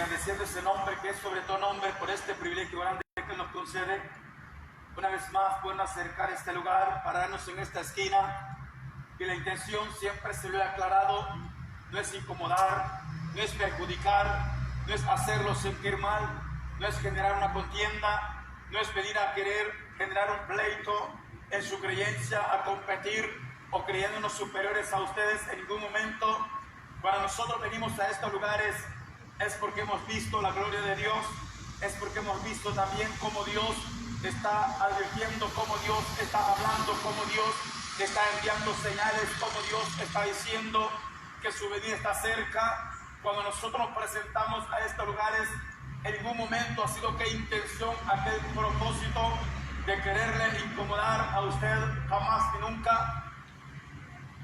agradeciendo ese nombre que es sobre todo nombre por este privilegio grande que nos concede. Una vez más pueden acercar este lugar, pararnos en esta esquina, y la intención siempre se lo he aclarado, no es incomodar, no es perjudicar, no es hacerlo sentir mal, no es generar una contienda, no es venir a querer generar un pleito en su creencia, a competir o creyéndonos superiores a ustedes en ningún momento. Cuando nosotros venimos a estos lugares es porque hemos visto la gloria de Dios, es porque hemos visto también cómo Dios está advirtiendo, cómo Dios está hablando, cómo Dios está enviando señales, cómo Dios está diciendo que su venida está cerca. Cuando nosotros nos presentamos a estos lugares, en ningún momento ha sido qué intención, aquel propósito de quererle incomodar a usted, jamás y nunca,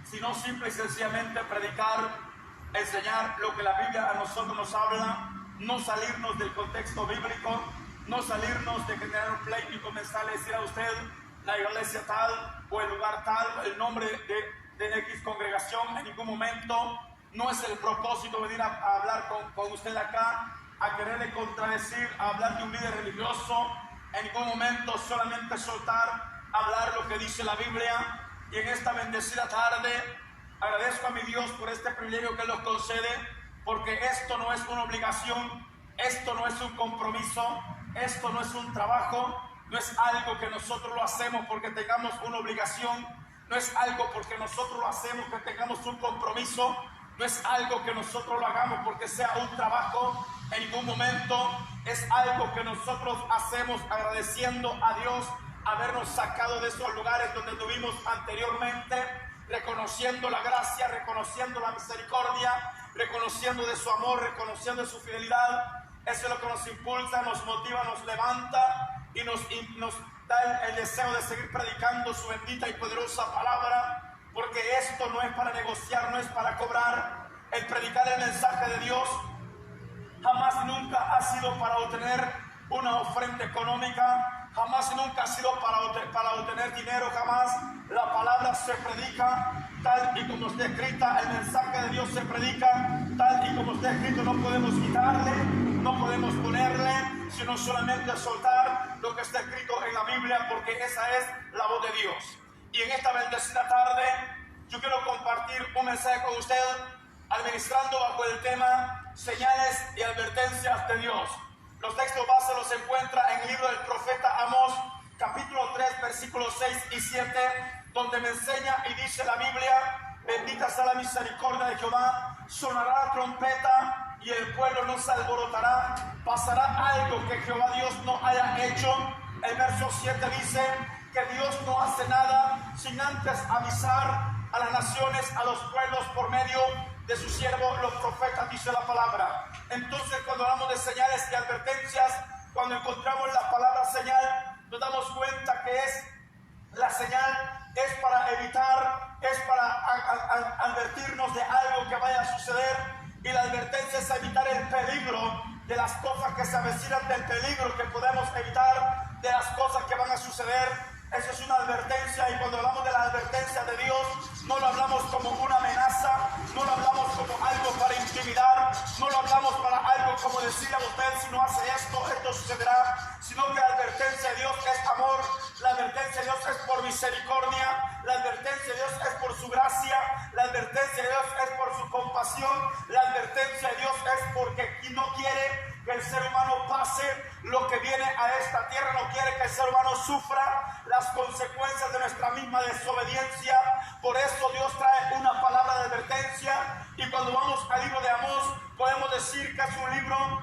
sino simple y sencillamente predicar, enseñar lo que la Biblia a nosotros nos habla, no salirnos del contexto bíblico, no salirnos de generar un pleito y comenzar a decir a usted la iglesia tal o el lugar tal, el nombre de X congregación. En ningún momento no es el propósito venir a hablar con usted acá, a quererle contradecir, a hablar de un líder religioso. En ningún momento solamente soltar, hablar lo que dice la Biblia. Y en esta bendecida tarde agradezco a mi Dios por este privilegio que Él nos concede, porque esto no es una obligación, esto no es un compromiso, esto no es un trabajo, no es algo que nosotros lo hacemos porque tengamos una obligación, no es algo porque nosotros lo hacemos que tengamos un compromiso, no es algo que nosotros lo hagamos porque sea un trabajo, en ningún momento es algo que nosotros hacemos agradeciendo a Dios habernos sacado de esos lugares donde estuvimos anteriormente, reconociendo la gracia, reconociendo la misericordia, reconociendo de su amor, reconociendo de su fidelidad. Eso es lo que nos impulsa, nos motiva, nos levanta y nos da el deseo de seguir predicando su bendita y poderosa palabra, porque esto no es para negociar, no es para cobrar. El predicar el mensaje de Dios jamás y nunca ha sido para obtener una ofrenda económica, jamás y nunca ha sido para obtener dinero, jamás. La palabra se predica tal y como está escrita, el mensaje de Dios se predica tal y como está escrito. No podemos quitarle, no podemos ponerle, sino solamente soltar lo que está escrito en la Biblia, porque esa es la voz de Dios. Y en esta bendecida tarde yo quiero compartir un mensaje con usted, administrando bajo el tema señales y advertencias de Dios. Los textos base los encuentra en el libro del profeta Amós, capítulo 3, versículos 6 y 7, donde me enseña y dice la Biblia: bendita sea la misericordia de Jehová, sonará la trompeta y el pueblo no se alborotará, pasará algo que Jehová Dios no haya hecho. El verso 7 dice que Dios no hace nada sin antes avisar a las naciones, a los pueblos, por medio de su siervo, los profetas, dice la palabra. Entonces, cuando hablamos de señales y advertencias, cuando encontramos la palabra señal, nos damos cuenta que la señal es para evitar, es para advertirnos de algo que vaya a suceder, y la advertencia es evitar el peligro de las cosas que se avecinan, del peligro que podemos evitar, de las cosas que van a suceder. Eso es una advertencia, y cuando hablamos de la advertencia de Dios, no lo hablamos como una amenaza, no lo hablamos como algo para intimidar, no lo hablamos para algo como decirle a usted: si no hace esto, esto sucederá, sino que la advertencia de Dios es amor, la advertencia de Dios es por misericordia, la advertencia de Dios es por su gracia, la advertencia de Dios es por su compasión, la advertencia de Dios es porque no quiere que el ser humano pase lo que viene a esta tierra, no quiere que el ser humano sufra las consecuencias de nuestra misma desobediencia. Por eso Dios trae una palabra de advertencia, y cuando vamos al libro de Amós, podemos decir que es un libro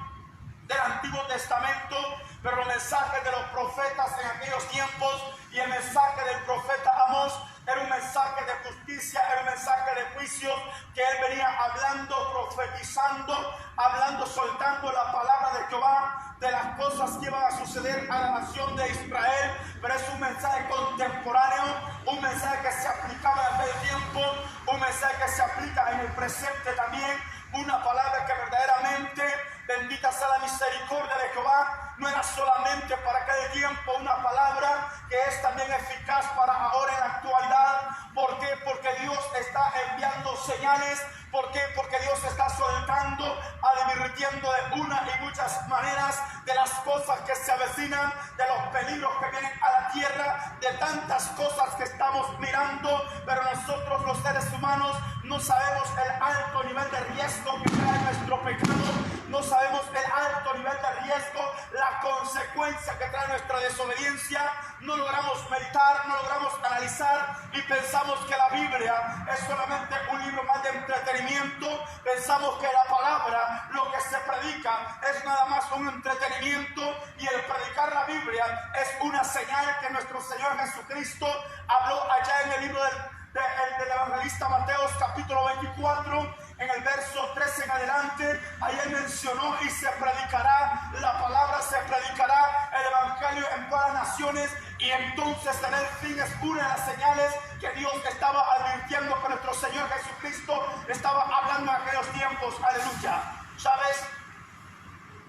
del Antiguo Testamento, pero los mensajes de los profetas en aquellos tiempos y el mensaje del profeta Amós era un mensaje de justicia, era un mensaje de juicio, que él venía hablando, profetizando, hablando, soltando la palabra de Jehová, de las cosas que iban a suceder a la nación de Israel. Pero es un mensaje contemporáneo, un mensaje que se aplicaba en aquel tiempo, un mensaje que se aplica en el presente también, una palabra que verdaderamente, bendita sea la misericordia de Jehová, no era solamente para aquel tiempo, una palabra que es también eficaz para ahora en la actualidad. ¿Por qué? Porque Dios está enviando señales. ¿Por qué? Porque Dios está soltando advirtiendo de una y muchas maneras de las cosas que se avecinan, de los peligros que vienen a la tierra, de tantas cosas que estamos mirando, pero nosotros los seres humanos no sabemos el alto nivel de riesgo que trae nuestro pecado, no sabemos el alto nivel de riesgo, la consecuencia que trae nuestra desobediencia, no logramos meditar, no logramos analizar y pensamos que la Biblia es solamente un libro más de entretenimiento, pensamos que la palabra, lo que se predica, es nada más un entretenimiento y el predicar la Biblia es una señal que nuestro Señor Jesucristo habló allá en el libro del evangelista Mateo, capítulo 24, en el verso 13 en adelante. Ahí él mencionó: y se predicará la palabra, se predicará el evangelio en todas las naciones, y entonces en el fin es una de las señales que Dios estaba advirtiendo, que nuestro Señor Jesucristo estaba hablando en aquellos tiempos. Aleluya. ¿Sabes?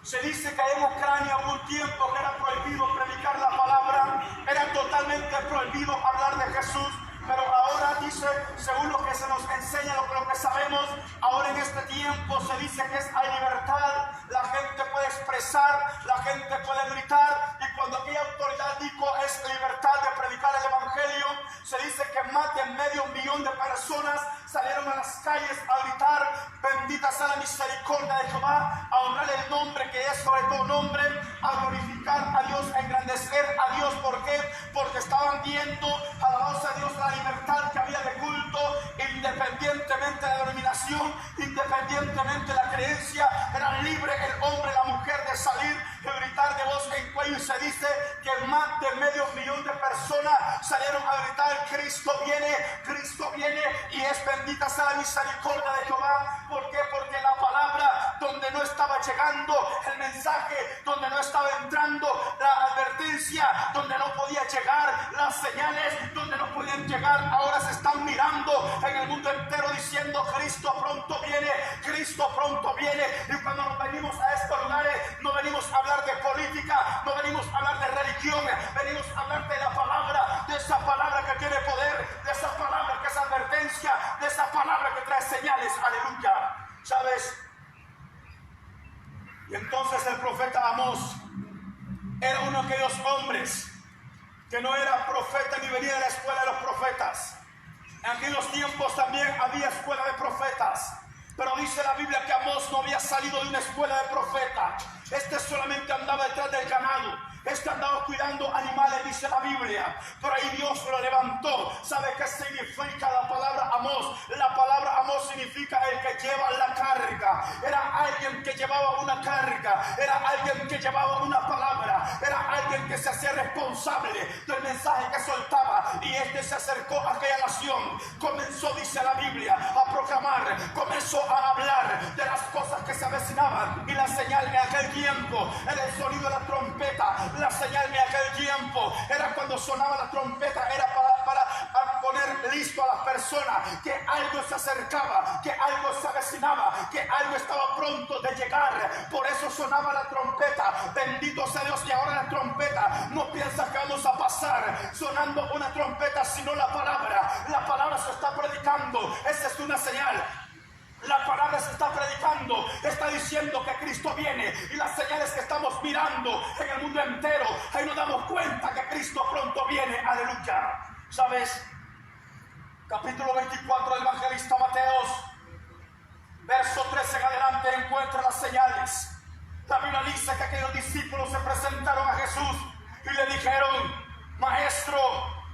Se dice que en Ucrania hubo un tiempo que era prohibido predicar la palabra, era totalmente prohibido hablar de Jesús. Pero ahora dice, según lo que se nos enseña, lo que sabemos, ahora en este tiempo se dice que hay libertad, la gente puede expresar, la gente puede gritar, y cuando aquella autoridad dijo es libertad de predicar el evangelio, se dice que más de 500,000 de personas salieron a las calles a gritar: bendita sea la misericordia de Jehová, a honrar el nombre que es sobre todo nombre, a glorificar a Dios, a engrandecer a Dios. ¿Por qué? Porque estaban viendo, alabados a Dios, la libertad que había de culto, independientemente de la denominación, independientemente de la creencia, era libre el hombre y la mujer de salir y gritar de voz en cuello, y se dice que más de 500,000 de personas salieron a gritar: Cristo viene, y es bendita sea la misericordia de Jehová. ¿Por qué? Porque la palabra, donde no estaba llegando el mensaje, donde no estaba entrando la advertencia, donde no podía llegar las señales, donde no podían llegar, ahora se están mirando en el mundo entero diciendo: Cristo pronto viene, Cristo pronto viene. Y cuando nos venimos a estos lugares, no venimos a hablar de política, no venimos a hablar de religión, venimos a hablar de la palabra, de esa palabra que tiene poder, de esa palabra que es advertencia, de esa palabra que trae señales. Aleluya. ¿Sabes? Y entonces el profeta Amós era uno de aquellos hombres que no era profeta ni venía de la escuela de los profetas. En aquellos tiempos también había escuela de profetas, pero dice la Biblia que Amós no había salido de una escuela de profeta. Este solamente andaba detrás del ganado, este andaba cuidando animales, dice la Biblia, pero ahí Dios lo levantó. ¿Sabe qué significa la palabra Amós? La palabra Amós significa el que lleva la carga. Era alguien que llevaba una carga, era alguien que llevaba una palabra, era alguien que se hacía responsable del mensaje que soltaba, y este se acercó a aquella nación, comenzó, dice la Biblia, a proclamar, comenzó a hablar de las cosas que se avecinaban, y la señal en aquel tiempo era el sonido de la trompeta. La señal en aquel tiempo era cuando sonaba la trompeta, era para poner listo a las personas que algo se acercaba, que algo se avecinaba, que algo estaba pronto de llegar. Por eso sonaba la trompeta. Bendito sea Dios. Y ahora la trompeta, no piensas que vamos a pasar sonando una trompeta, sino la palabra. La palabra se está predicando. Esa es una señal. La palabra se está predicando, está diciendo que Cristo viene, y las señales que estamos mirando en el mundo entero, ahí nos damos cuenta que Cristo pronto viene. Aleluya. ¿Sabes? Capítulo 24 del evangelista Mateo, verso 13 en adelante, encuentra las señales. La Biblia dice que aquellos discípulos se presentaron a Jesús y le dijeron: Maestro,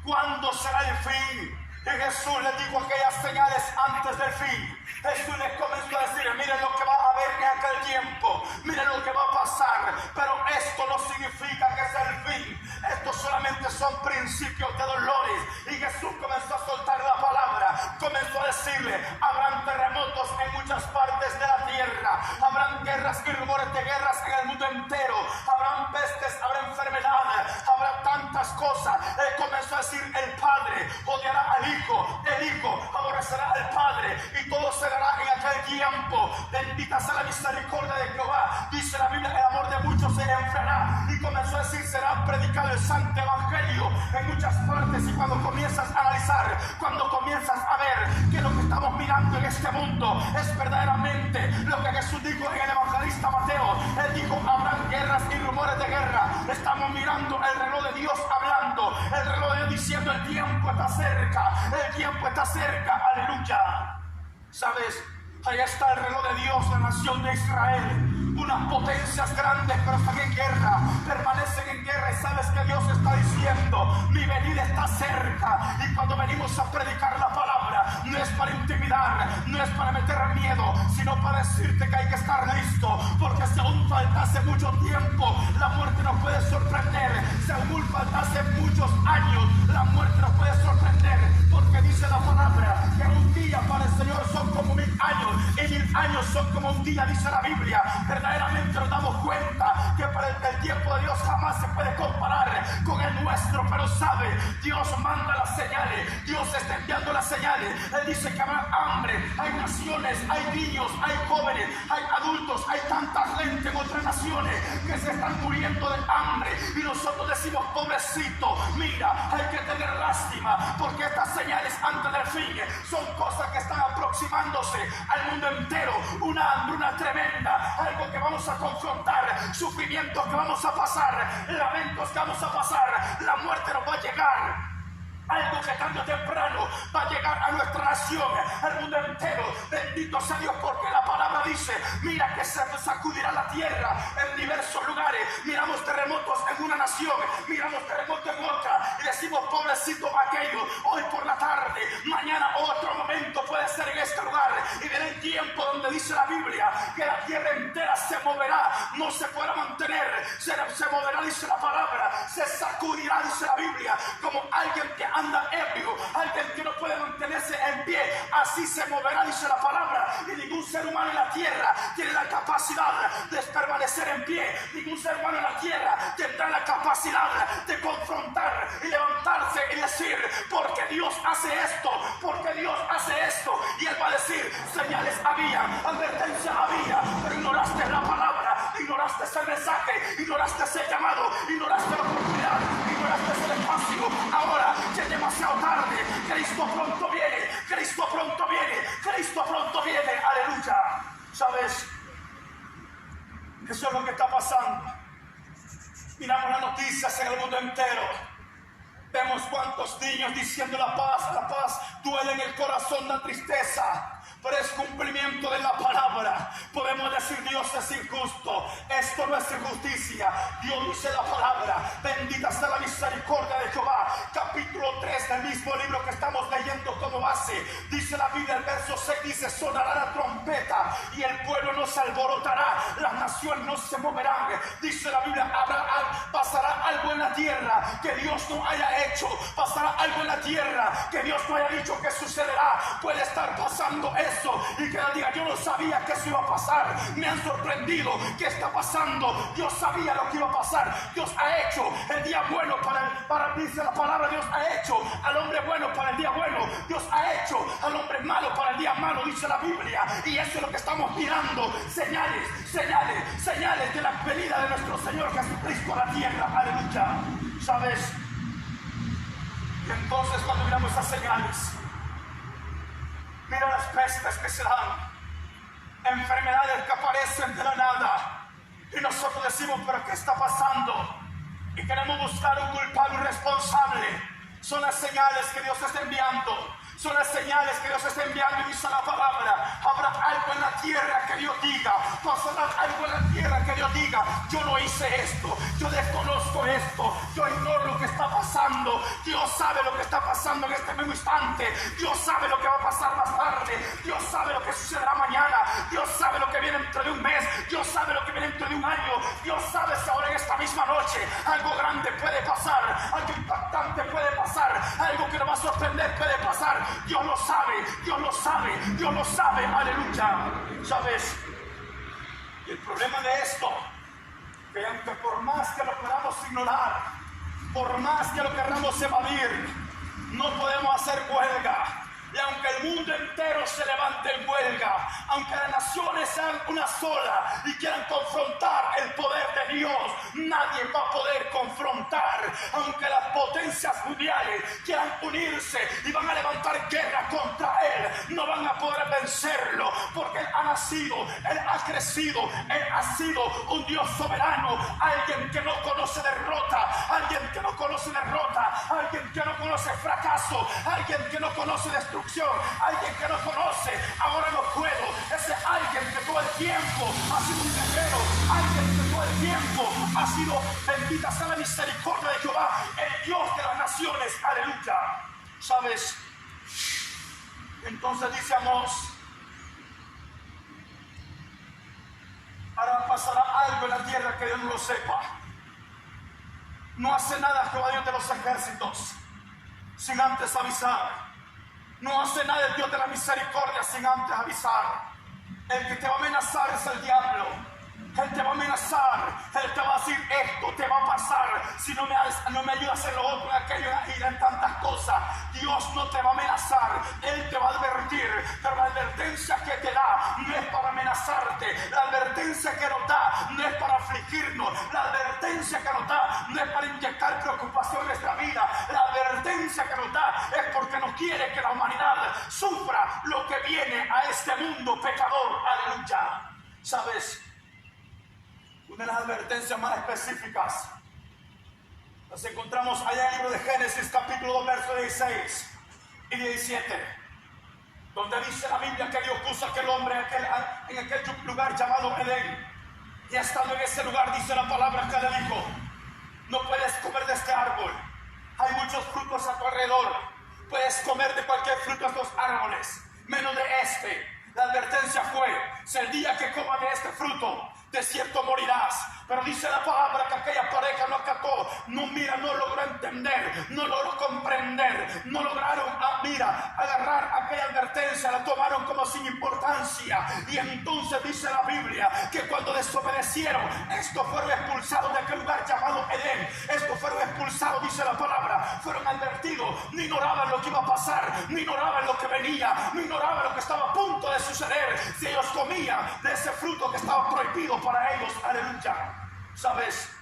¿cuándo será el fin? Y Jesús les dijo aquellas señales antes del fin. Jesús les comenzó a decir: miren lo que va a haber en aquel tiempo, miren lo que va a pasar, pero esto no significa que sea el fin, estos solamente son principios de dolores. Y Jesús comenzó a soltar la palabra, comenzó a decirle: habrán terremotos en muchas partes de la tierra, habrán guerras y rumores de guerras en el mundo entero, habrán pestes, habrá enfermedades, habrá tantas cosas. Él comenzó a decir: el Padre odiará al Hijo, el Hijo aborrecerá al Padre, y todo se dará en aquel tiempo. Bendita sea la misericordia de Jehová. Dice la Biblia: el amor de muchos se enfriará. Y comenzó a decir: será predicado el santo evangelio en muchas partes. Y cuando comienzas a analizar, cuando comienzas a ver que lo que estamos mirando en este mundo es verdaderamente lo que Jesús dijo en el evangelista Estamos mirando el reloj de Dios hablando, el reloj de Dios diciendo el tiempo está cerca, el tiempo está cerca, aleluya. ¿Sabes? Ahí está el reloj de Dios, la nación de Israel. Unas potencias grandes, pero están en guerra, permanecen en guerra. Y sabes que Dios está diciendo: mi venida está cerca. Y cuando venimos a predicar la palabra, no es para intimidar, no es para meter miedo, sino para decirte que hay que estar listo, porque si aún faltase mucho tiempo, la muerte nos puede sorprender. Si aún faltase muchos años, la muerte nos puede sorprender, porque dice la palabra que un día para el Señor son como 1000 años, y 1000 años son como un día, dice la Biblia. Verdaderamente nos damos cuenta que para el tiempo de Dios jamás se puede comparar con el nuestro, pero sabe, Dios manda las señales, Dios está enviando las señales. Él dice que habrá hambre, hay naciones, hay niños, hay jóvenes, hay adultos, hay tanta gente en otras naciones que se están muriendo de hambre, y nosotros decimos: pobrecito, mira, hay que tener lástima, porque estas señales antes del fin son cosas que están aproximándose al mundo entero. Una hambruna tremenda, algo que vamos a confrontar, sufrimientos que vamos a pasar, lamentos que vamos a pasar, la muerte nos va a llegar. Algo que tarde o temprano va a llegar a nuestra nación, al mundo entero. Bendito sea Dios, porque la palabra dice: mira que se sacudirá la tierra en diversos lugares. Miramos terremotos en una nación, miramos terremotos en otra, y decimos: pobrecito aquello. Hoy por la tarde, mañana otro momento puede ser en este lugar, y viene el tiempo donde dice la Biblia que la tierra entera se moverá, no se podrá mantener, se moverá, dice la palabra, se sacudirá, dice la Biblia, como alguien que anda ebrio, alguien que no puede mantenerse en pie. Así se moverá, dice la palabra, y ningún ser humano en la tierra tiene la capacidad de permanecer en pie. Ningún ser humano en la tierra tendrá la capacidad de confrontar y levantarse y decir: porque Dios hace esto, porque Dios hace esto. Y Él va a decir: señales había, advertencia había, pero ignoraste la palabra, ignoraste ese mensaje, ignoraste ese llamado, ignoraste la oportunidad, ignoraste ese espacio. Ahora ya es demasiado tarde. Cristo pronto viene, Cristo pronto viene, Cristo pronto viene, aleluya. ¿Sabes? Eso es lo que está pasando. Miramos las noticias en el mundo entero. Vemos cuántos niños diciendo: la paz duele en el corazón, la tristeza. Pero es cumplimiento de la palabra. Podemos decir: Dios es injusto, esto no es injusticia. Dios dice la palabra: bendita sea la misericordia de Jehová. Capítulo 3 del mismo libro que estamos leyendo como base, dice la Biblia, el verso 6 dice: sonará la trompeta y el pueblo no se alborotará, las naciones no se moverán. Dice la Biblia: pasará algo en la tierra que Dios no haya hecho, pasará algo en la tierra que Dios no haya dicho que sucederá. Puede estar pasando eso y que él diga: yo no sabía que eso iba a pasar, me han sorprendido. ¿Qué está pasando? Dios sabía lo que iba a pasar. Dios ha hecho el día bueno para dice la palabra, Dios ha hecho al hombre bueno para el día bueno, Dios ha hecho al hombre malo para el día malo, dice la Biblia. Y eso es lo que estamos mirando: señales, señales, señales de la venida de nuestro Señor Jesucristo a la tierra, aleluya. ¿Sabes? Y entonces cuando miramos esas señales, mira las pestes que se dan, enfermedades que aparecen de la nada, y nosotros decimos: pero ¿qué está pasando? Y queremos buscar un culpable responsable. Son las señales que Dios está enviando. Son las señales que Dios está enviando. Y dice la palabra: habrá algo en la tierra que Dios diga, pasará algo en la tierra que Dios diga: yo no hice esto, yo desconozco esto, yo ignoro lo que está pasando. Dios sabe lo que está pasando en este mismo instante. Dios sabe lo que va a pasar más tarde. Dios sabe lo que sucederá mañana. Dios sabe lo que viene dentro de un mes. Dios sabe lo que viene dentro de un año. Dios sabe si ahora en esta misma noche algo grande puede pasar, algo impactante puede pasar, algo que nos va a sorprender puede pasar. Dios lo sabe, Dios lo sabe, Dios lo sabe, aleluya. ¿Sabes? Y el problema de esto, que aunque por más que lo queramos ignorar, por más que lo queramos evadir, no podemos hacer huelga, Y aunque el mundo entero se levante en huelga, aunque las naciones sean una sola y quieran confrontar el poder de Dios, nadie va a poder confrontar. Aunque las potencias mundiales quieran unirse y van a levantar guerra contra Él, no van a poder vencerlo, porque Él ha nacido, Él ha crecido, Él ha sido un Dios soberano, alguien que no conoce derrota, alguien que no conoce alguien que no conoce fracaso, alguien que no conoce destrucción, alguien que no conoce ahora no puedo. Ese alguien que todo el tiempo ha sido un guerrero, alguien que todo el tiempo ha sido, bendita sea la misericordia de Jehová, el Dios de las naciones, aleluya. ¿Sabes? Entonces dice Amós, ahora pasará algo en la tierra que Dios no lo sepa. No hace nada Jehová Dios de los ejércitos sin antes avisar. No hace nada el Dios de la misericordia sin antes avisar. El que te va a amenazar es el diablo. Él te va a amenazar, Él te va a decir esto te va a pasar si no me ayudas a hacer lo otro, en aquello y en tantas cosas. Dios no te va a amenazar, Él te va a advertir, pero la advertencia que te da no es para amenazarte, la advertencia que nos da no es para afligirnos, la advertencia que nos da no es para inyectar preocupación en nuestra vida, la advertencia que nos da es porque no quiere que la humanidad sufra lo que viene a este mundo pecador, aleluya. ¿Sabes? Una de las advertencias más específicas las encontramos allá en el libro de Génesis capítulo 2 versos 16 y 17, donde dice la Biblia que Dios puso a aquel hombre en aquel lugar llamado Edén, y estando en ese lugar dice la palabra que le dijo: no puedes comer de este árbol, hay muchos frutos a tu alrededor, puedes comer de cualquier fruto de estos árboles menos de este. La advertencia fue: si el día que comas de este fruto, de cierto morirás. Pero dice la palabra que aquella pareja no acató, no logró entender, no logró comprender, no lograron agarrar aquella advertencia, la tomaron como sin importancia. Y entonces dice la Biblia que cuando desobedecieron, estos fueron expulsados de aquel lugar llamado Edén. Estos fueron expulsados, dice la palabra, fueron advertidos, no ignoraban lo que iba a pasar, no ignoraban lo que venía, no ignoraban lo que estaba a punto de suceder si ellos comían de ese fruto que estaba prohibido para ellos, aleluya. ¿Sabes?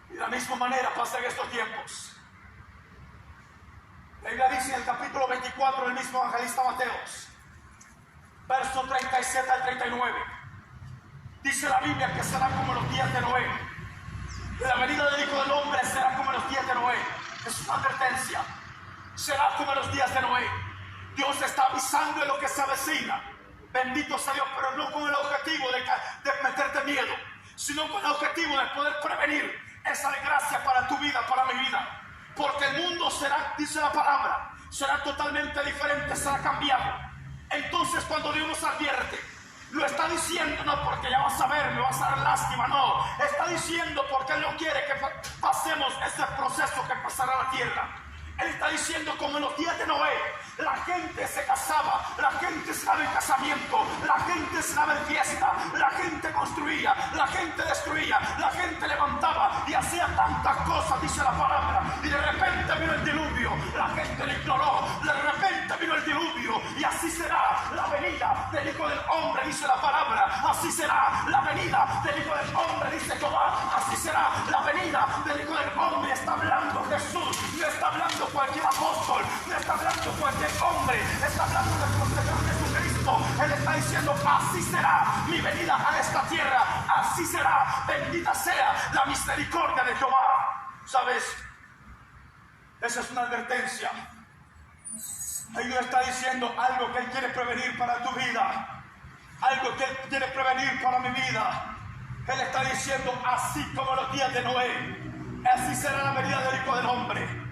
Y de la misma manera pasa en estos tiempos. La Biblia dice en el capítulo 24 del mismo evangelista Mateos, verso 37 al 39, dice la Biblia que será como los días de Noé. La venida del Hijo del Hombre será como los días de Noé. Es una advertencia. Será como los días de Noé. Dios está avisando de lo que se avecina. Bendito sea Dios, pero no con el objetivo de meterte miedo, sino con el objetivo de poder prevenir esa desgracia para tu vida, para mi vida. Porque el mundo será, dice la palabra, será totalmente diferente, será cambiado. Entonces cuando Dios nos advierte, lo está diciendo no porque ya vas a ver, me vas a dar lástima, no. Está diciendo porque Él no quiere que pasemos ese proceso que pasará la tierra. Él está diciendo como en los días de Noé, la gente se casaba, la gente se daba en casamiento, la gente se daba en fiesta, la gente construía, la gente destruía, la gente levantaba y hacía tantas cosas, dice la palabra. Y de repente vino el diluvio, la gente lo ignoró, de repente vino el diluvio, y así será la venida del Hijo del Hombre, dice la palabra. Así será la venida del Hijo del Hombre, dice Jehová. Así será la venida del Hijo del Hombre. Está hablando Jesús, no está hablando cualquier apóstol, no está hablando cualquier hombre, está hablando de nuestro Señor Jesucristo. Él está diciendo: así será mi venida a esta tierra, así será, bendita sea la misericordia de Jehová. ¿Sabes? Esa es una advertencia. Ahí Dios está diciendo algo que Él quiere prevenir para tu vida, algo que Él quiere prevenir para mi vida. Él está diciendo: así como los días de Noé, así será la venida del Hijo del Hombre.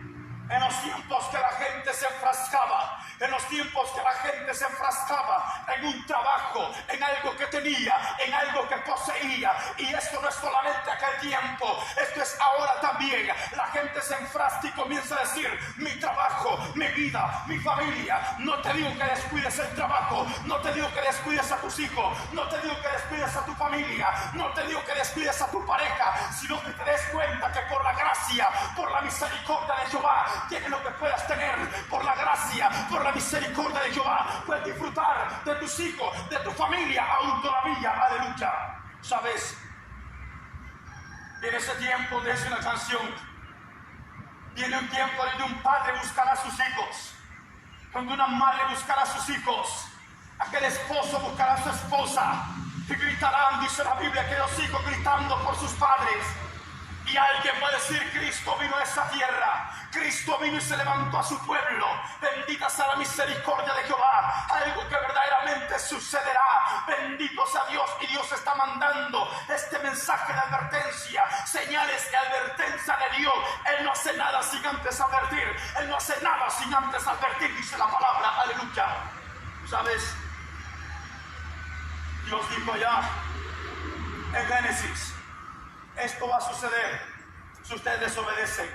En los tiempos que la gente se enfrascaba, en los tiempos que la gente se enfrascaba en un trabajo, en algo que tenía, en algo que poseía. Y esto no es solamente aquel tiempo, esto es ahora también. La gente se enfrasca y comienza a decir: mi trabajo, mi vida, mi familia. No te digo que descuides el trabajo, no te digo que descuides a tus hijos, no te digo que descuides descuides a tu familia, no te digo que descuides a tu pareja, sino que te des cuenta que por la gracia, por la misericordia de Jehová, tienes lo que puedas tener. Por la gracia, por la misericordia de Jehová, puedes disfrutar de tus hijos, de tu familia, aún todavía. Aleluya. ¿Sabes? En ese tiempo, dice una canción, viene un tiempo donde un padre buscará a sus hijos, cuando una madre buscará a sus hijos, aquel esposo buscará a su esposa, y gritarán, dice la Biblia, que los hijos gritando por sus padres. Y alguien va a decir, Cristo vino a esa tierra, Cristo vino y se levantó a su pueblo. Bendita sea la misericordia de Jehová, algo que verdaderamente sucederá. Bendito sea Dios, y Dios está mandando este mensaje de advertencia, señales de advertencia de Dios. Él no hace nada sin antes advertir, Él no hace nada sin antes advertir, dice la palabra, aleluya. ¿Sabes? Dios dijo allá en Génesis, esto va a suceder si ustedes desobedecen.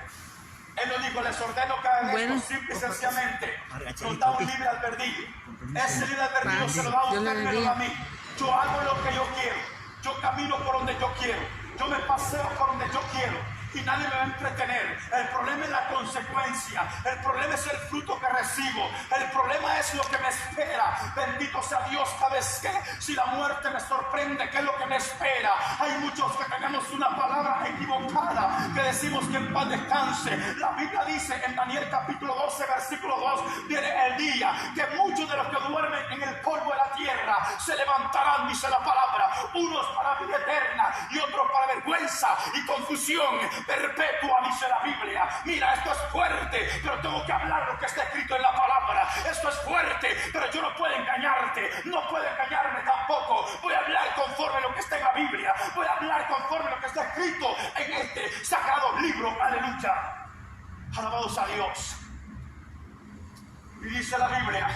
Él lo dijo, les ordeno que hagan esto simple y sencillamente. Nos da un libre albedrío. Ese libre albedrío se lo da a usted, me lo da a mí. Yo hago lo que yo quiero. Yo camino por donde yo quiero. Yo me paseo por donde yo quiero. Y nadie me va a entretener. El problema es la consecuencia. El problema es el fruto que recibo. El problema es lo que me espera. Bendito sea Dios. ¿Sabes qué? Si la muerte me sorprende, ¿qué es lo que me espera? Hay muchos que tenemos una palabra equivocada, que decimos que en paz descanse. La Biblia dice en Daniel capítulo 12 versículo 2, viene el día que muchos de los que duermen en el polvo de la tierra se levantarán, dice la palabra, unos para vida eterna y otros para vergüenza y confusión perpetua, dice la Biblia. Mira, esto es fuerte, pero tengo que hablar lo que está escrito en la palabra. Esto es fuerte, pero yo no puedo engañarte, no puedo engañarme tampoco. Voy a hablar conforme lo que está en la Biblia, voy a hablar conforme lo que está escrito en este sagrado libro, aleluya. Alabados a Dios. Y dice la Biblia,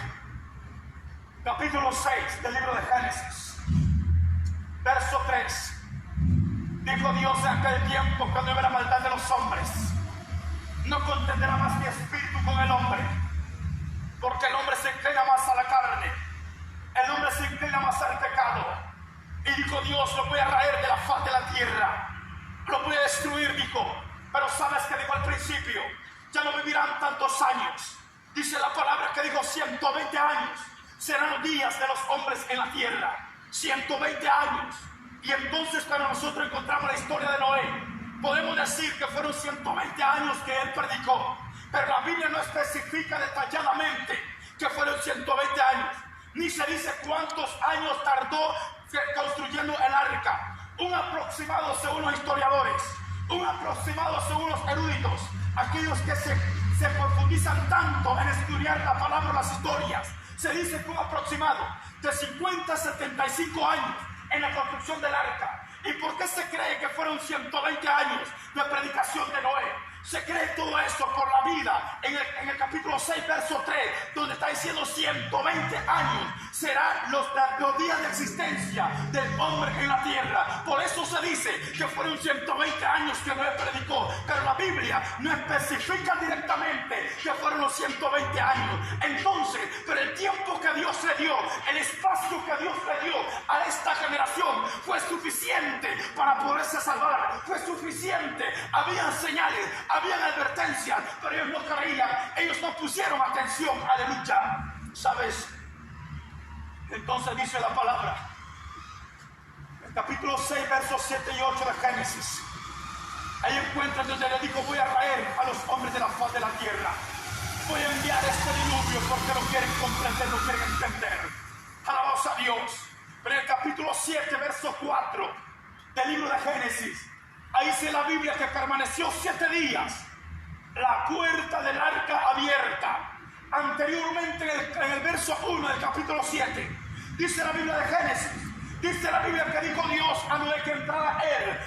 capítulo 6 del libro de Génesis, verso 3. Dijo Dios en aquel tiempo, cuando hubiera maldad de los hombres, no contenderá más mi espíritu con el hombre, porque el hombre se inclina más a la carne, el hombre se inclina más al pecado. Y dijo Dios, lo voy a raer de la faz de la tierra, lo voy a destruir, dijo. Pero ¿sabes qué dijo al principio? Ya no vivirán tantos años. Dice la palabra que dijo 120 años serán los días de los hombres en la tierra. 120 años. Y entonces cuando nosotros encontramos la historia de Noé, podemos decir que fueron 120 años que él predicó. Pero la Biblia no especifica detalladamente que fueron 120 años. Ni se dice cuántos años tardó construyendo el arca. Un aproximado según los historiadores, un aproximado según los eruditos, aquellos que se profundizan tanto en estudiar la palabra, las historias. Se dice que un aproximado de 50 a 75 años en la construcción del arca. ¿Y por qué se cree que fueron 120 años de predicación de Noé? Se cree todo esto por la vida en el capítulo 6 verso 3, donde está diciendo 120 años serán los días de existencia del hombre en la tierra. Por eso se dice que fueron 120 años que Noé predicó, pero la Biblia no especifica directamente que fueron los 120 años. Entonces, pero el tiempo que Dios le dio, el espacio que Dios le dio a esta generación fue suficiente para poderse salvar, fue suficiente. Habían señales, habían advertencias, pero ellos no creían, ellos no pusieron atención, aleluya. ¿Sabes? Entonces dice la palabra, el capítulo 6, versos 7 y 8 de Génesis, ahí encuentran donde le dijo, voy a raer a los hombres de la faz de la tierra, voy a enviar este diluvio porque no quieren comprender, no quieren entender. Alabados a Dios. Pero en el capítulo 7, verso 4 del libro de Génesis, ahí dice la Biblia que permaneció 7 días la puerta del arca abierta. Anteriormente en el verso 1 del capítulo 7, dice la Biblia de Génesis, dice la Biblia que dijo Dios a Noé que entrara él,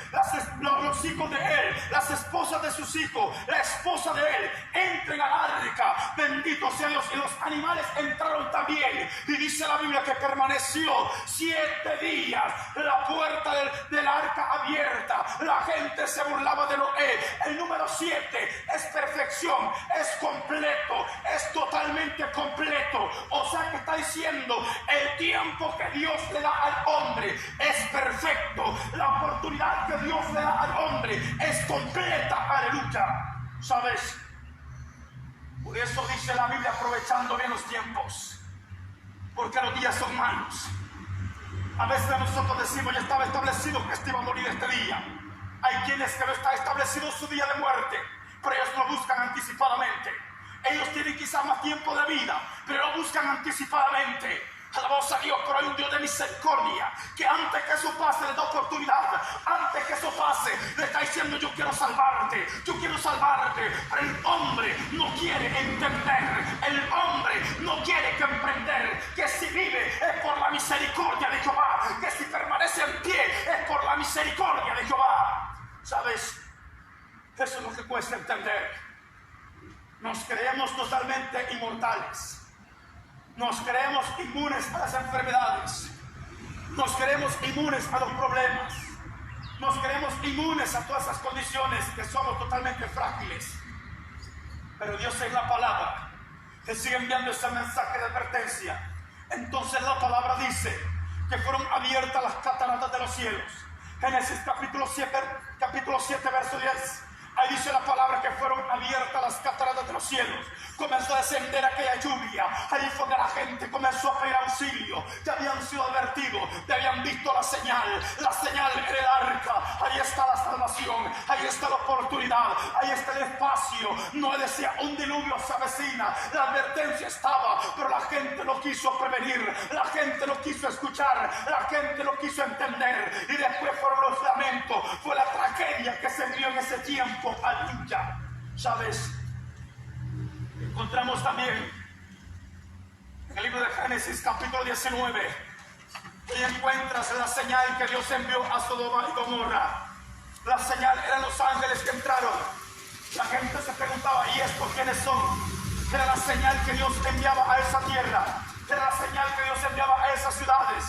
los hijos de él, las esposas de sus hijos, la esposa de él, entren al arca. Bendito sea Dios. Y los animales entraron también. Y dice la Biblia que permaneció 7 días la puerta del arca abierta. La gente se burlaba de Noé. El número 7 es perfección, es completo, es totalmente completo. O sea que está diciendo el tiempo que Dios le da al hombre es perfecto. La oportunidad que Dios le da al hombre es completa. Aleluya. ¿Sabes? Por eso dice la Biblia, aprovechando bien los tiempos, porque los días son malos. A veces nosotros decimos, ya estaba establecido que este iba a morir este día. Hay quienes que no está establecido su día de muerte, pero ellos lo buscan anticipadamente. Ellos tienen quizás más tiempo de vida, pero lo buscan anticipadamente. Alabamos a Dios, pero hay un Dios de misericordia que antes que eso pase le da oportunidad. Antes que eso pase le está diciendo, yo quiero salvarte, yo quiero salvarte. Pero el hombre no quiere entender, el hombre no quiere comprender que si vive es por la misericordia de Jehová, que si permanece en pie es por la misericordia de Jehová. ¿Sabes? Eso es lo que cuesta entender. Nos creemos totalmente inmortales. Nos creemos inmunes a las enfermedades. Nos creemos inmunes a los problemas. Nos creemos inmunes a todas esas condiciones que somos totalmente frágiles. Pero Dios en la palabra te sigue enviando ese mensaje de advertencia. Entonces la palabra dice que fueron abiertas las cataratas de los cielos. Génesis capítulo 7 verso 10. Ahí dice la palabra que fueron abiertas las cataratas de los cielos. Comenzó a descender aquella lluvia. Ahí fue que la gente comenzó a pedir auxilio. Ya habían sido advertidos, ya habían visto la señal. La señal era el arca. Ahí está la salvación, ahí está la oportunidad, ahí está el espacio. No decía, un diluvio se avecina. La advertencia estaba, pero la gente no quiso prevenir. La gente no quiso escuchar. La gente no quiso entender. Y después fueron los lamentos. Fue la tragedia que se vio en ese tiempo. Aleluya. ¿Sabes? Encontramos también en el libro de Génesis capítulo 19, y encuentras la señal que Dios envió a Sodoma y Gomorra. La señal eran los ángeles que entraron. La gente se preguntaba, ¿y estos quiénes son? Era la señal que Dios enviaba a esa tierra. Era la señal que Dios enviaba a esas ciudades.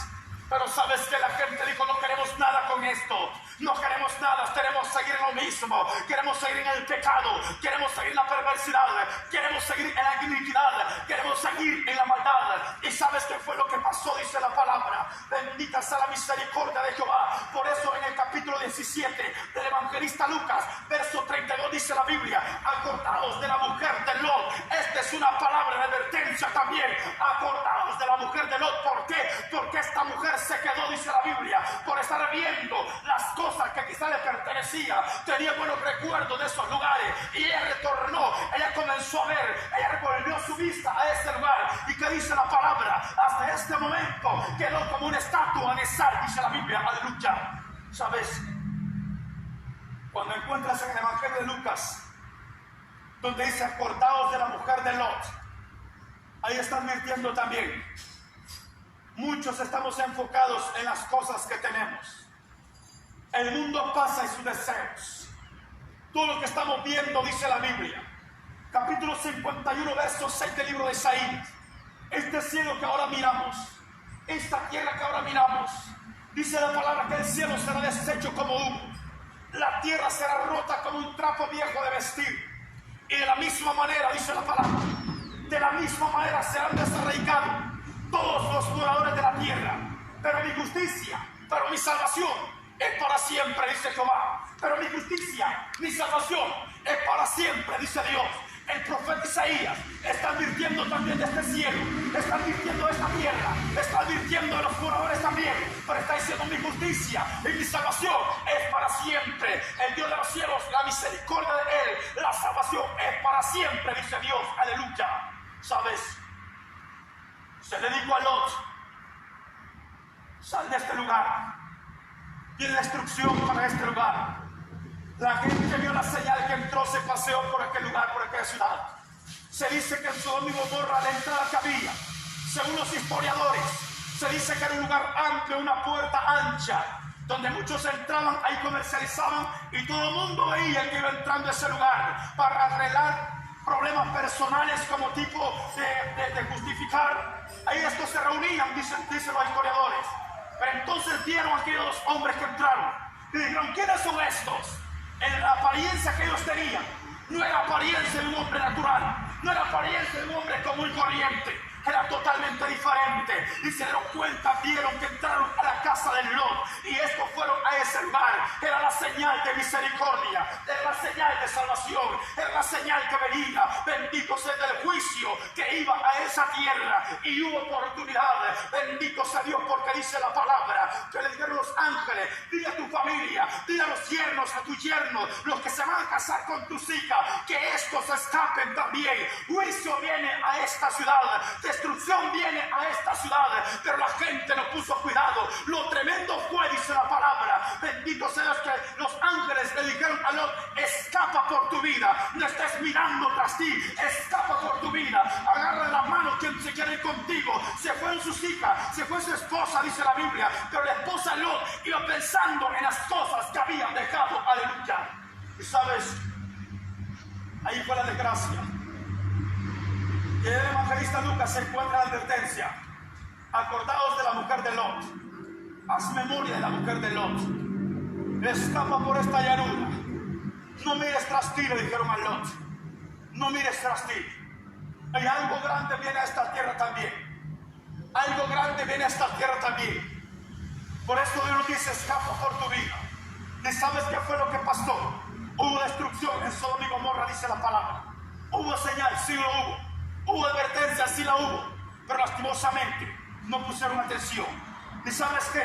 Pero sabes que la gente dijo, no queremos nada con esto. No queremos nada, queremos seguir en lo mismo. Queremos seguir en el pecado. Queremos seguir en la perversidad. Queremos seguir en la iniquidad. Queremos seguir en la maldad. ¿Y sabes qué fue lo que pasó? Dice la palabra. Bendita sea la misericordia de Jehová. Por eso en el capítulo 17 del evangelista Lucas, verso 32, dice la Biblia, acordaos de la mujer de Lot. Esta es una palabra de advertencia también. Acordaos de la mujer de Lot. ¿Por qué? Porque esta mujer se quedó, dice la Biblia, por estar viendo las cosas que quizá le pertenecía. Tenía buenos recuerdos de esos lugares y ella retornó, ella comenzó a ver, ella volvió su vista a este lugar. ¿Y qué dice la palabra? Hasta este momento quedó como una estatua de sal, dice la Biblia. Aleluya. ¿Sabes? Cuando encuentras en el evangelio de Lucas donde dice acordaos de la mujer de Lot, ahí está advirtiendo también. Muchos estamos enfocados en las cosas que tenemos. El mundo pasa y sus deseos. Todo lo que estamos viendo, dice la Biblia, capítulo 51, verso 6 del libro de Isaías. Este cielo que ahora miramos, esta tierra que ahora miramos, dice la palabra que el cielo será deshecho como humo. La tierra será rota como un trapo viejo de vestir. Y de la misma manera, dice la palabra, de la misma manera serán desarraigados todos los moradores de la tierra. Pero mi justicia, pero mi salvación es para siempre, dice Jehová. Pero mi justicia, mi salvación es para siempre, dice Dios. El profeta Isaías está advirtiendo también de este cielo, está advirtiendo de esta tierra, está advirtiendo de los moradores también, pero está diciendo mi justicia y mi salvación es para siempre. El Dios de los cielos, la misericordia de Él, la salvación es para siempre, dice Dios. Aleluya. ¿Sabes? Se le dijo a Lot, sal de este lugar. Tiene destrucción para este lugar. La gente vio la señal que entró, se paseó por aquel lugar, por aquella ciudad. Se dice que en Sodoma y Gomorra, la entrada que había, según los historiadores, se dice que era un lugar amplio, una puerta ancha, donde muchos entraban, ahí comercializaban y todo el mundo veía que iba entrando a ese lugar para arreglar problemas personales como tipo de justificar. Ahí estos se reunían, dicen los historiadores. Pero entonces vieron a aquellos hombres que entraron y dijeron, ¿quiénes son estos? En la apariencia que ellos tenían no era apariencia de un hombre natural, no era apariencia de un hombre común y corriente, era totalmente diferente. Y se dieron cuenta, vieron que entraron a la casa del Lot, y estos ese lugar. Era la señal de misericordia, era la señal de salvación, era la señal que venía, bendito sea del juicio que iba a esa tierra, y hubo oportunidad. Bendito sea Dios, porque dice la palabra que le dijeron los ángeles: dile a tu familia, dile a los yernos, a tus yernos, los que se van a casar con tus hijas, que estos escapen también. Juicio viene a esta ciudad, destrucción viene a esta ciudad, pero la gente no puso cuidado. Lo tremendo fue, dice la palabra, bendito sea Dios, que los ángeles le dijeron a Lot: escapa por tu vida, no estés mirando tras ti, escapa por tu vida, agarra la mano quien se quiere ir contigo. Se fueron sus hijas, se fue su esposa, dice la Biblia, pero la esposa Lot iba pensando en las cosas que había dejado. Aleluya. Y sabes, ahí fue la desgracia. Y el evangelista Lucas se encuentra la advertencia: acordaos de la mujer de Lot, haz memoria de la mujer de Lot, escapa por esta llanura, no mires tras ti, le dijeron a Lot, no mires tras ti. Y algo grande viene a esta tierra también, algo grande viene a esta tierra también. Por eso Dios nos dice: escapa por tu vida. ¿Y sabes qué fue lo que pasó? Hubo destrucción en Sodoma y Gomorra, dice la palabra. Hubo señal, sí lo hubo. Hubo advertencia, sí la hubo. Pero lastimosamente no pusieron atención. ¿Y sabes qué?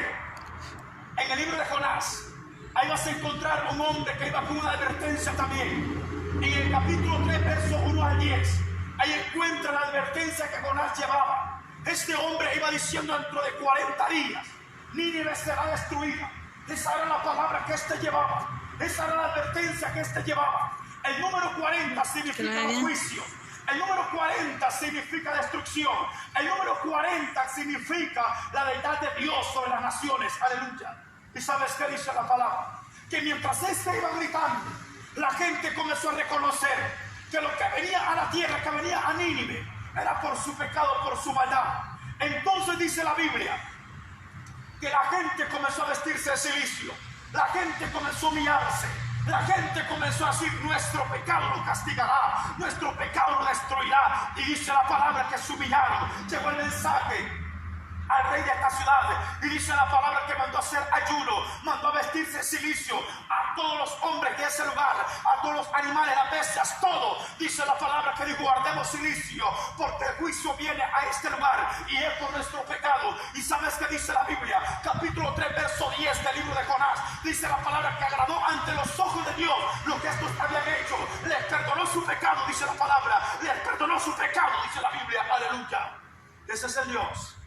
En el libro de Jonás, ahí vas a encontrar un hombre que iba con una advertencia también. En el capítulo 3, versos 1 al 10, ahí encuentra la advertencia que Jonás llevaba. Este hombre iba diciendo: dentro de 40 días Nínive será destruida. Esa era la palabra que este llevaba. Esa era la advertencia que este llevaba. El número 40 significa juicio. El número 40 significa destrucción. El número 40 significa la deidad de Dios sobre las naciones. Aleluya. ¿Y sabes qué dice la palabra? Que mientras este iba gritando, la gente comenzó a reconocer que lo que venía a la tierra, que venía a Nínive, era por su pecado, por su maldad. Entonces dice la Biblia que la gente comenzó a vestirse de cilicio, la gente comenzó a humillarse, la gente comenzó a decir: nuestro pecado lo castigará, nuestro pecado lo destruirá. Y dice la palabra que se humillaron. Llegó el mensaje al rey de esta ciudad, y dice la palabra que mandó a hacer ayuno, mandó a vestirse de cilicio a todos los hombres de ese lugar, a todos los animales, las bestias, todo. Dice la palabra que dijo: guardemos cilicio, porque el juicio viene a este lugar y es por nuestro pecado. Y sabes que dice la Biblia, capítulo 3, verso 10 del libro de Jonás, dice la palabra que agradó ante los ojos de Dios lo que estos habían hecho. Les perdonó su pecado, dice la palabra, les perdonó su pecado, dice la Biblia. Aleluya. Ese es el Dios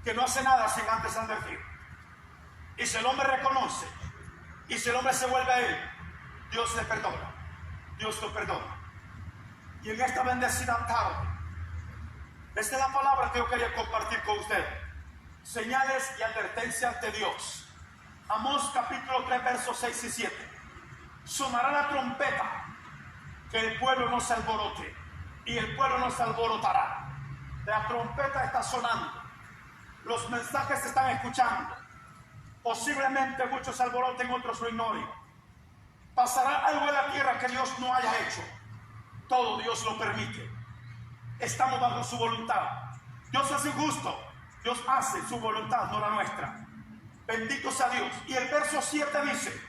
que no hace nada sin antes advertir. Y si el hombre reconoce, y si el hombre se vuelve a él, Dios le perdona, Dios lo perdona. Y en esta bendecida tarde, esta es la palabra que yo quería compartir con usted: señales y advertencias de Dios. Amós capítulo 3, versos 6 y 7. Sonará la trompeta, que el pueblo no se alborote, y el pueblo no se alborotará. La trompeta está sonando, los mensajes se están escuchando. Posiblemente muchos se alboroten, otros lo ignoren. Pasará algo en la tierra que Dios no haya hecho. Todo Dios lo permite. Estamos bajo su voluntad. Dios es injusto. Dios hace su voluntad, no la nuestra. Bendito sea Dios. Y el verso 7 dice: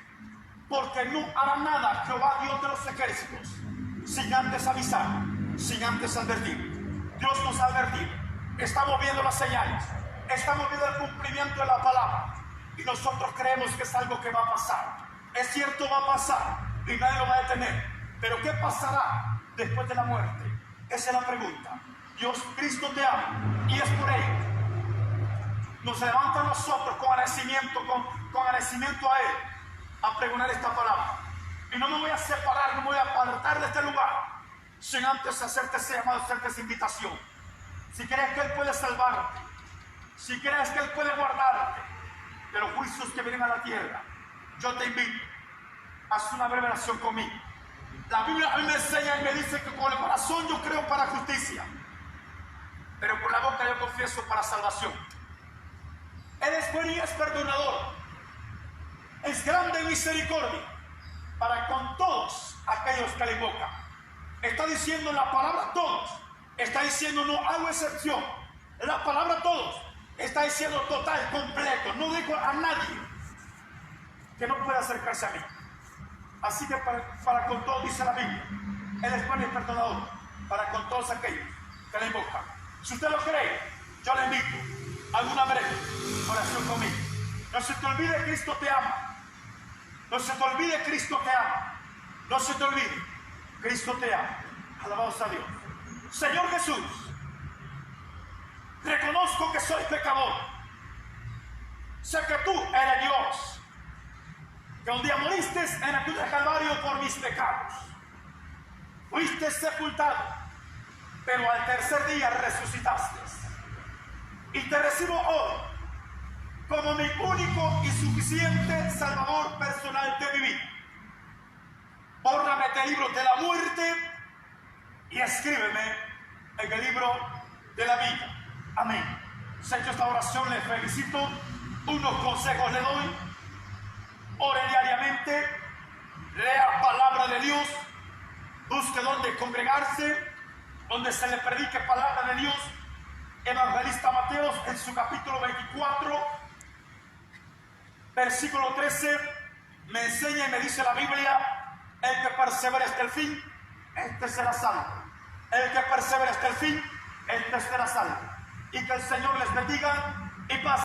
porque no hará nada Jehová Dios de los ejércitos sin antes avisar, sin antes advertir. Dios nos ha advertido. Estamos viendo las señales, estamos viendo el cumplimiento de la palabra, y nosotros creemos que es algo que va a pasar. Es cierto, va a pasar y nadie lo va a detener. Pero ¿qué pasará después de la muerte? Esa es la pregunta. Dios, Cristo te ama, y es por ello nos levanta a nosotros con agradecimiento, con agradecimiento a Él, a pregonar esta palabra. Y no me voy a separar, no me voy a apartar de este lugar sin antes hacerte ese llamado, hacerte esa invitación. Si crees que Él puede salvarte, si crees que Él puede guardarte de los juicios que vienen a la tierra, yo te invito a hacer una breve oración conmigo. La Biblia a mí me enseña y me dice que con el corazón yo creo para justicia, pero con la boca yo confieso para salvación. Él es bueno y es perdonador, es grande en misericordia para con todos aquellos que le invocan. Está diciendo la palabra todos, está diciendo no hago excepción. La palabra todos está diciendo total, completo, no digo a nadie. que no puede acercarse a mí. Así que para con todos, dice la Biblia, Él es bueno y perdonador para con todos aquellos que le invocan. Si usted lo cree, yo le invito a alguna breve oración conmigo. No se te olvide, Cristo te ama. No se te olvide, Cristo te ama. No se te olvide, Cristo te ama. Alabados a Dios. Señor Jesús, reconozco que soy pecador. Sé que tú eres Dios, que un día moriste en la cruz del Calvario por mis pecados. Fuiste sepultado, pero al tercer día resucitaste. Y te recibo hoy como mi único y suficiente Salvador personal de mi vida. Bórrame del libro de la muerte y escríbeme en el libro de la vida. Amén. Si he hecho esta oración, le felicito. Unos consejos le doy. Ore diariamente. Lea palabra de Dios. Busque donde congregarse, donde se le predique palabra de Dios. Evangelista Mateo, en su capítulo 24, versículo 13, me enseña y me dice la Biblia: el que persevera hasta el fin, este será salvo. El que persevera hasta el fin, este será salvo. Y que el Señor les bendiga y paz.